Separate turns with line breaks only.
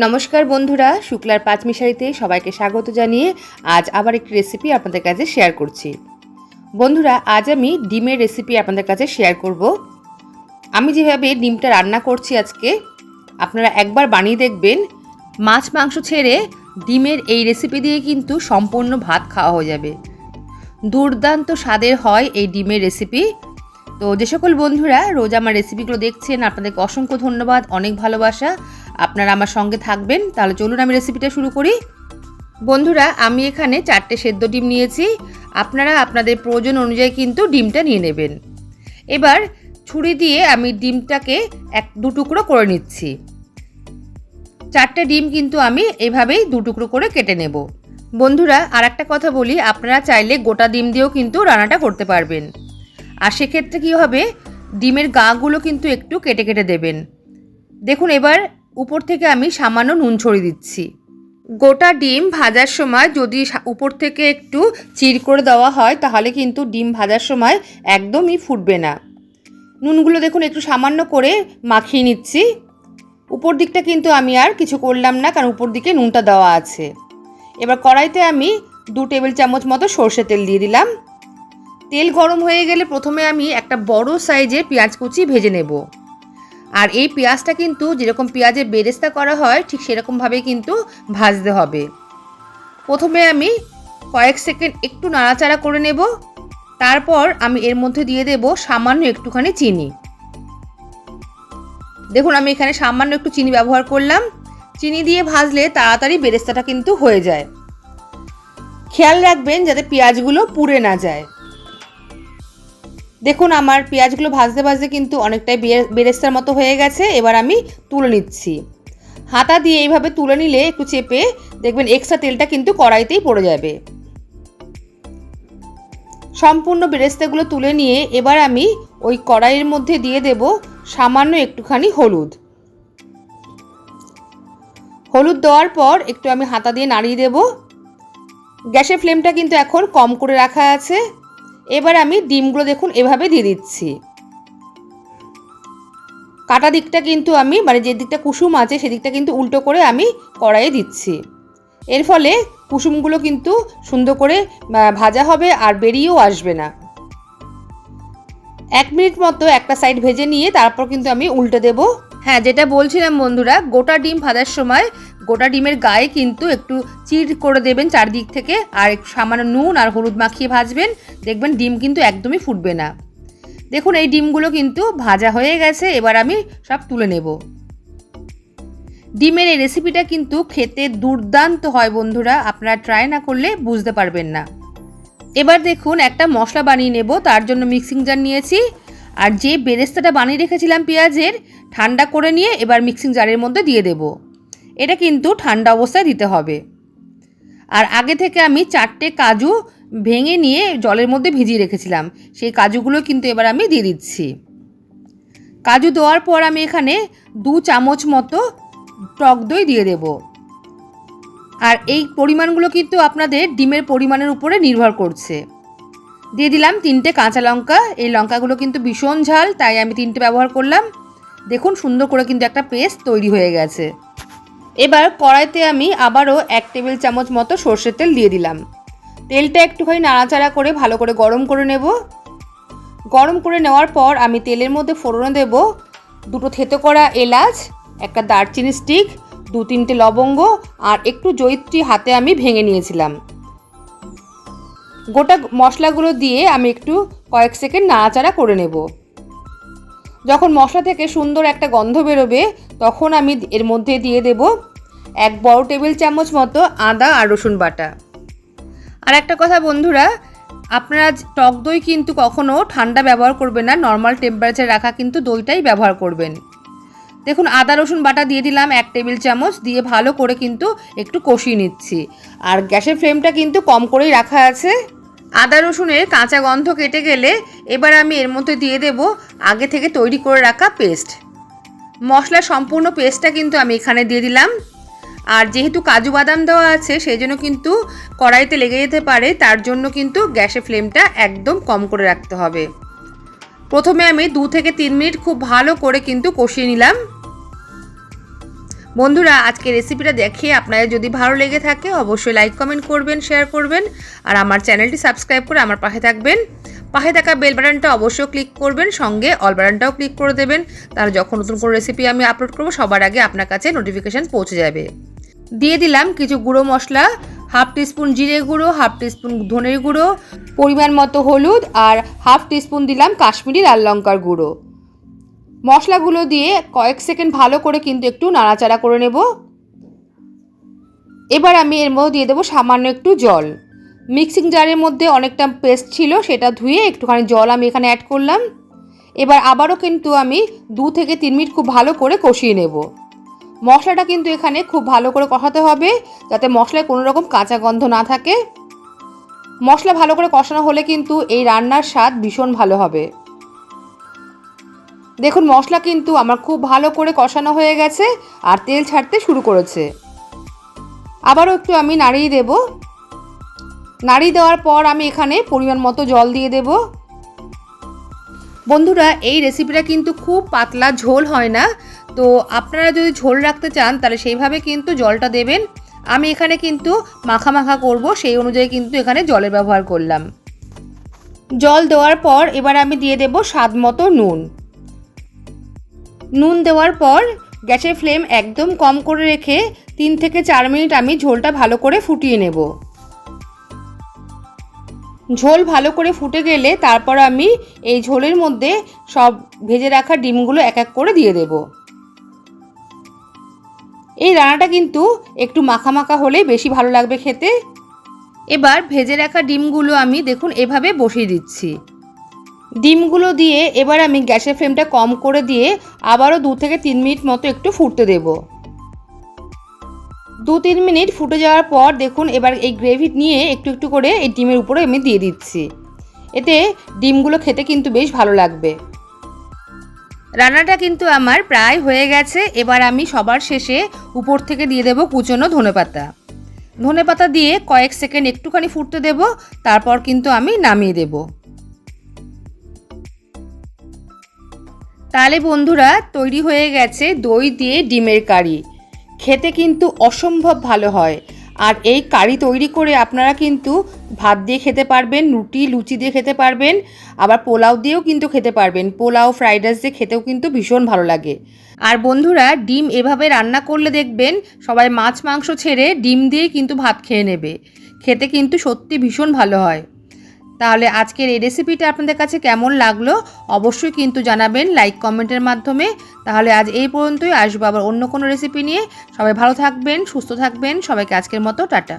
নমস্কার বন্ধুরা, শুক্লার পাঁচমিশালিতে সবাইকে স্বাগত জানিয়ে আজ আবার একটি রেসিপি আপনাদের কাছে শেয়ার করছি। বন্ধুরা, আজ আমি ডিমের রেসিপি আপনাদের কাছে শেয়ার করব। আমি যেভাবে ডিমটা রান্না করছি আজকে, আপনারা একবার বানিয়ে দেখবেন। মাছ মাংস ছেড়ে ডিমের এই রেসিপি দিয়ে কিন্তু সম্পূর্ণ ভাত খাওয়া হয়ে যাবে। দুর্দান্ত স্বাদের হয় এই ডিমের রেসিপি। তো যে সকল বন্ধুরা রোজ আমার রেসিপিগুলো দেখছেন, আপনাদেরকে অসংখ্য ধন্যবাদ, অনেক ভালোবাসা। আপনারা আমার সঙ্গে থাকবেন। তাহলে চলুন আমি রেসিপিটা শুরু করি। বন্ধুরা, আমি এখানে 4টে সেদ্ধ ডিম নিয়েছি। আপনারা আপনাদের প্রয়োজন অনুযায়ী কিন্তু ডিমটা নিয়ে নেবেন। এবার ছুরি দিয়ে আমি ডিমটাকে দু টুকরো করে নিচ্ছি। 4টে ডিম কিন্তু আমি এভাবেই দু টুকরো করে কেটে নেব। বন্ধুরা, আর একটা কথা বলি, আপনারা চাইলে গোটা ডিম দিয়েও কিন্তু রান্নাটা করতে পারবেন। আর সেক্ষেত্রে কী হবে, ডিমের গাগুলো কিন্তু একটু কেটে কেটে দেবেন। দেখুন, এবার উপর থেকে আমি সামান্য নুন ছড়িয়ে দিচ্ছি। গোটা ডিম ভাজার সময় যদি উপর থেকে একটু চির করে দেওয়া হয়, তাহলে কিন্তু ডিম ভাজার সময় একদমই ফুটবে না। নুনগুলো দেখুন একটু সামান্য করে মাখিয়ে নিচ্ছি। উপর দিকটা কিন্তু আমি আর কিছু করলাম না, কারণ উপর দিকে নুনটা দেওয়া আছে। এবার কড়াইতে আমি 2 টেবিল চামচ মতো সর্ষে তেল দিয়ে দিলাম। তেল গরম হয়ে গেলে প্রথমে আমি একটা বড় সাইজের পেঁয়াজ কুচি ভেজে নেব। আর এই পেঁয়াজটা কিন্তু যেরকম পেঁয়াজের বেরেস্তা করা হয়, ঠিক সেরকমভাবেই কিন্তু ভাজতে হবে। প্রথমে আমি কয়েক সেকেন্ড একটু নাড়াচাড়া করে নেব। তারপর আমি এর মধ্যে দিয়ে দেব সামান্য একটুখানি চিনি। দেখুন, আমি এখানে সামান্য একটু চিনি ব্যবহার করলাম। চিনি দিয়ে ভাজলে তাড়াতাড়ি বেরেস্তাটা কিন্তু হয়ে যায়। খেয়াল রাখবেন যাতে পেঁয়াজগুলো পুড়ে না যায়। দেখুন, আমার পেঁয়াজগুলো ভাজতে ভাজতে কিন্তু অনেকটাই বেরেস্তার মতো হয়ে গেছে। এবার আমি তুলে নিচ্ছি। হাতা দিয়ে এইভাবে তুলে নিলে একটু চেপে দেখবেন এক্সট্রা তেলটা কিন্তু কড়াইতেই পড়ে যাবে। সম্পূর্ণ বেরেস্তাগুলো তুলে নিয়ে এবার আমি ওই কড়াইয়ের মধ্যে দিয়ে দেব সামান্য একটুখানি হলুদ। হলুদ দেওয়ার পর একটু আমি হাতা দিয়ে নাড়িয়ে দেব। গ্যাসের ফ্লেমটা কিন্তু এখন কম করে রাখা আছে। এবার আমি ডিমগুলো দেখুন এভাবে দিয়ে দিচ্ছি। কাটা দিকটা কিন্তু আমি যে দিকটা কুসুম আছে সেদিকটা কিন্তু উল্টো করে আমি কড়াইয়ে দিচ্ছি। এর ফলে কুসুমগুলো কিন্তু সুন্দর করে ভাজা হবে আর বেরিয়েও আসবে না। 1 মিনিট মতো একটা সাইড ভেজে নিয়ে তারপর কিন্তু আমি উল্টে দেব। হ্যাঁ, যেটা বলছিলাম বন্ধুরা, গোটা ডিম ভাজার সময় গোটা ডিমের গায়ে কিন্তু একটু চির করে দেবেন চারদিক থেকে, আর একটু সামান্য নুন আর হলুদ মাখিয়ে ভাজবেন। দেখবেন ডিম কিন্তু একদমই ফুটবে না। দেখুন, এই ডিমগুলো কিন্তু ভাজা হয়ে গেছে। এবার আমি সব তুলে নেব। ডিমের এই রেসিপিটা কিন্তু খেতে দুর্দান্ত হয় বন্ধুরা, আপনারা ট্রাই না করলে বুঝতে পারবেন না। এবার দেখুন, একটা মশলা বানিয়ে নেব। তার জন্য মিক্সিং জার নিয়েছি। আর যে বেরেস্তাটা বানিয়ে রেখেছিলাম পেঁয়াজের, ঠান্ডা করে নিয়ে এবার মিক্সিং জারের মধ্যে দিয়ে দেব। এটা কিন্তু ঠান্ডা অবস্থায় দিতে হবে। আর আগে থেকে আমি 4টে কাজু ভেঙে নিয়ে জলের মধ্যে ভিজিয়ে রেখেছিলাম, সেই কাজুগুলো কিন্তু এবার আমি দিয়ে দিচ্ছি। কাজু দেওয়ার পর আমি এখানে 2 চামচ মতো টক দই দিয়ে দেব। আর এই পরিমাণগুলো কিন্তু আপনাদের ডিমের পরিমাণের উপরে নির্ভর করছে। দিয়ে দিলাম 3টে কাঁচা লঙ্কা। এই লঙ্কাগুলো কিন্তু ভীষণ ঝাল, তাই আমি 3টে ব্যবহার করলাম। দেখুন, সুন্দর করে কিন্তু একটা পেস্ট তৈরি হয়ে গেছে। এবার কড়াইতে আমি আবারও 1 টেবিল চামচ মতো সর্ষের তেল দিয়ে দিলাম। তেলটা একটুখানি নাড়াচাড়া করে ভালো করে গরম করে নেব। গরম করে নেওয়ার পর আমি তেলের মধ্যে ফোড়নে দেব 2টো থেতো করা এলাচ, একটা দারচিনি স্টিক, 2-3টে লবঙ্গ আর একটু জয়িত্রী হাতে আমি ভেঙে নিয়েছিলাম। গোটা মশলাগুলো দিয়ে আমি একটু কয়েক সেকেন্ড নাড়াচাড়া করে নেব। যখন মশলা থেকে সুন্দর একটা গন্ধ বেরোবে, তখন আমি এর মধ্যে দিয়ে দেব 1 বড় টেবিল চামচ মতো আদা আর রসুন বাটা। আর একটা কথা বন্ধুরা, আপনারা টক দই কিন্তু কখনো ঠান্ডা ব্যবহার করবেন না, নর্মাল টেম্পারেচার রাখা কিন্তু দইটাই ব্যবহার করবেন। দেখুন, আদা রসুন বাটা দিয়ে দিলাম 1 টেবিল চামচ, দিয়ে ভালো করে কিন্তু একটু কষিয়ে নিচ্ছি। আর গ্যাসের ফ্লেমটা কিন্তু কম করেই রাখা আছে। আদা রসুনের কাঁচা গন্ধ কেটে গেলে এবার আমি এর মধ্যে দিয়ে দেব আগে থেকে তৈরি করে রাখা পেস্ট। মশলার সম্পূর্ণ পেস্টটা কিন্তু আমি এখানে দিয়ে দিলাম। আর যেহেতু কাজু বাদাম দেওয়া আছে, সেই জন্য কিন্তু কড়াইতে লেগে যেতে পারে, তার জন্য কিন্তু গ্যাসের ফ্লেমটা একদম কম করে রাখতে হবে। প্রথমে আমি 2 থেকে 3 মিনিট খুব ভালো করে কিন্তু কষিয়ে নিলাম। বন্ধুরা, আজকে রেসিপিটা দেখে আপনাদের যদি ভালো লেগে থাকে অবশ্যই লাইক কমেন্ট করবেন, শেয়ার করবেন আর আমার চ্যানেলটি সাবস্ক্রাইব করে আমার পাশে থাকবেন। পাশে থাকা বেল বাটনটা অবশ্যই ক্লিক করবেন, সঙ্গে অল বাটনটাও ক্লিক করে দেবেন, তাহলে যখন নতুন কোনো রেসিপি আমি আপলোড করব সবার আগে আপনার কাছে নোটিফিকেশান পৌঁছে যাবে। দিয়ে দিলাম কিছু গুঁড়ো মশলা, হাফ টিস্পুন জিরে গুঁড়ো, হাফ টিস্পুন ধনের গুঁড়ো, পরিমাণ মতো হলুদ আর হাফ টিস্পুন দিলাম কাশ্মীরি লাল লঙ্কার গুঁড়ো। মশলাগুলো দিয়ে কয়েক সেকেন্ড ভালো করে কিন্তু একটু নাড়াচাড়া করে নেব। এবার আমি এর মধ্যে দিয়ে দেবো সামান্য একটু জল। মিক্সিং জারের মধ্যে অনেকটা পেস্ট ছিল, সেটা ধুয়ে একটুখানি জল আমি এখানে অ্যাড করলাম। এবার আবারও কিন্তু আমি 2 থেকে 3 মিনিট খুব ভালো করে কষিয়ে নেব। মশলাটা কিন্তু এখানে খুব ভালো করে কষাতে হবে, যাতে মশলায় কোনো রকম কাঁচা গন্ধ না থাকে। মশলা ভালো করে কষানো হলে কিন্তু এই রান্নার স্বাদ ভীষণ ভালো হবে। দেখুন, মশলা কিন্তু আমার খুব ভালো করে কষানো হয়ে গেছে আর তেল ছাড়তে শুরু করেছে। আবারও একটু আমি নাড়িয়ে দেব। নাড়িয়ে দেওয়ার পর আমি এখানে পরিমাণ মতো জল দিয়ে দেব। বন্ধুরা, এই রেসিপিটা কিন্তু খুব পাতলা ঝোল হয় না, তো আপনারা যদি ঝোল রাখতে চান তাহলে সেইভাবে কিন্তু জলটা দেবেন। আমি এখানে কিন্তু মাখা মাখা করব, সেই অনুযায়ী কিন্তু এখানে জলের ব্যবহার করলাম। জল দেওয়ার পর এবার আমি দিয়ে দেব স্বাদ মতো নুন। নুন দেওয়ার পর গ্যাসের ফ্লেম একদম কম করে রেখে 3 থেকে 4 মিনিট আমি ঝোলটা ভালো করে ফুটিয়ে নেব। ঝোল ভালো করে ফুটে গেলে তারপর আমি এই ঝোলের মধ্যে সব ভেজে রাখা ডিমগুলো এক এক করে দিয়ে দেব। এই রান্নাটা কিন্তু একটু মাখা মাখা হলেই বেশি ভালো লাগবে খেতে। এবার ভেজে রাখা ডিমগুলো আমি দেখুন এভাবে বসিয়ে দিচ্ছি। ডিমগুলো দিয়ে এবার আমি গ্যাসের ফ্লেমটা কম করে দিয়ে আবারও 2 থেকে 3 মিনিট মতো একটু ফুটতে দেব। 2-3 মিনিট ফুটে যাওয়ার পর দেখুন এবার এই গ্রেভি নিয়ে একটু একটু করে এই ডিমের উপরে আমি দিয়ে দিচ্ছি। এতে ডিমগুলো খেতে কিন্তু বেশ ভালো লাগবে। রান্নাটা কিন্তু আমার প্রায় হয়ে গেছে। এবার আমি সবার শেষে উপর থেকে দিয়ে দেব কুচনো ধনেপাতা। ধনেপাতা দিয়ে কয়েক সেকেন্ড একটুখানি ফুটতে দেব, তারপর কিন্তু আমি নামিয়ে দেব। তাহলে বন্ধুরা, তৈরি হয়ে গেছে দই দিয়ে ডিমের কারি। খেতে কিন্তু অসম্ভব ভালো হয়। আর এই কারি তৈরি করে আপনারা কিন্তু ভাত দিয়ে খেতে পারবেন, রুটি লুচি দিয়ে খেতে পারবেন, আবার পোলাও দিয়েও কিন্তু খেতে পারবেন। পোলাও ফ্রাইড রাইস দিয়ে খেতেও কিন্তু ভীষণ ভালো লাগে। আর বন্ধুরা, ডিম এভাবে রান্না করলে দেখবেন সবাই মাছ মাংস ছেড়ে ডিম দিয়েই কিন্তু ভাত খেয়ে নেবে। খেতে কিন্তু সত্যি ভীষণ ভালো হয়। তাহলে আজকের এই রেসিপিটা আপনাদের কাছে কেমন লাগলো অবশ্যই কিন্তু জানাবেন লাইক কমেন্টের মাধ্যমে। তাহলে আজ এই পর্যন্তই, আসবো আবার অন্য কোনো রেসিপি নিয়ে। সবাই ভালো থাকবেন, সুস্থ থাকবেন। সবাইকে আজকের মতো টাটা।